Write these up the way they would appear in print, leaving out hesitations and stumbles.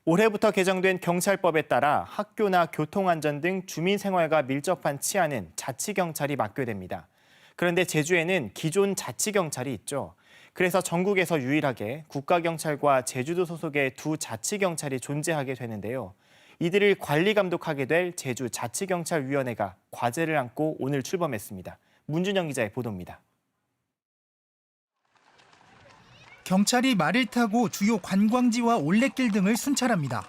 올해부터 개정된 경찰법에 따라 학교나 교통안전 등 주민생활과 밀접한 치안은 자치경찰이 맡게 됩니다. 그런데 제주에는 기존 자치경찰이 있죠. 그래서 전국에서 유일하게 국가경찰과 제주도 소속의 두 자치경찰이 존재하게 되는데요. 이들을 관리 감독하게 될 제주자치경찰위원회가 과제를 안고 오늘 출범했습니다. 문준영 기자의 보도입니다. 경찰이 말을 타고 주요 관광지와 올레길 등을 순찰합니다.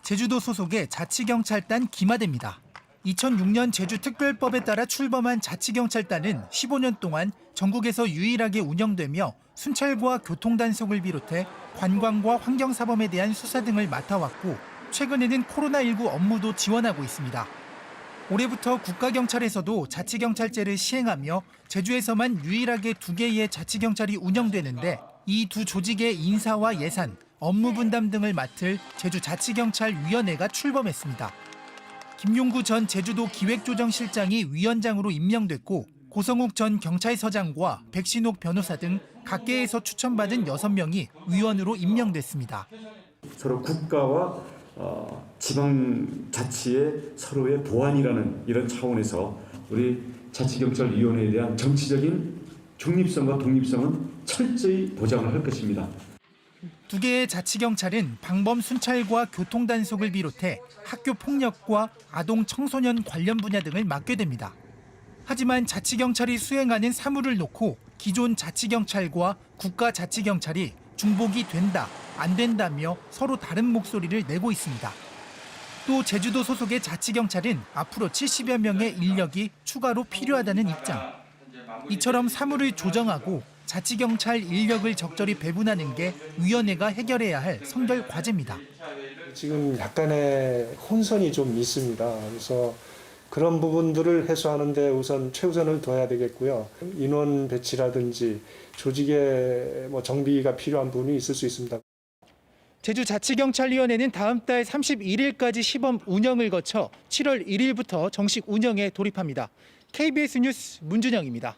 제주도 소속의 자치경찰단 기마대입니다. 2006년 제주특별법에 따라 출범한 자치경찰단은 15년 동안 전국에서 유일하게 운영되며 순찰과 교통단속을 비롯해 관광과 환경사범에 대한 수사 등을 맡아왔고 최근에는 코로나19 업무도 지원하고 있습니다. 올해부터 국가경찰에서도 자치경찰제를 시행하며 제주에서만 유일하게 2개의 자치경찰이 운영되는데 이 두 조직의 인사와 예산, 업무 분담 등을 맡을 제주자치경찰위원회가 출범했습니다. 김용구 전 제주도 기획조정실장이 위원장으로 임명됐고 고성욱 전 경찰서장과 백신옥 변호사 등 각계에서 추천받은 6명이 위원으로 임명됐습니다. 서로 국가와 지방자치의 서로의 보완이라는 이런 차원에서 우리 자치경찰위원회에 대한 정치적인 중립성과 독립성은 철저히 보장을 할 것입니다. 2개의 자치경찰은 방범 순찰과 교통단속을 비롯해 학교 폭력과 아동 청소년 관련 분야 등을 맡게 됩니다. 하지만 자치경찰이 수행하는 사무를 놓고 기존 자치경찰과 국가자치경찰이 중복이 된다, 안 된다며 서로 다른 목소리를 내고 있습니다. 또 제주도 소속의 자치경찰은 앞으로 70여 명의 인력이 추가로 필요하다는 입장. 이처럼 사무를 조정하고 자치경찰 인력을 적절히 배분하는 게 위원회가 해결해야 할 선결 과제입니다. 지금 약간의 혼선이 좀 있습니다. 그래서 그런 부분들을 해소하는 데 우선 최우선을 둬야 되겠고요. 인원 배치라든지 조직의 정비가 필요한 부분이 있을 수 있습니다. 제주자치경찰위원회는 다음 달 31일까지 시범 운영을 거쳐 7월 1일부터 정식 운영에 돌입합니다. KBS 뉴스 문준영입니다.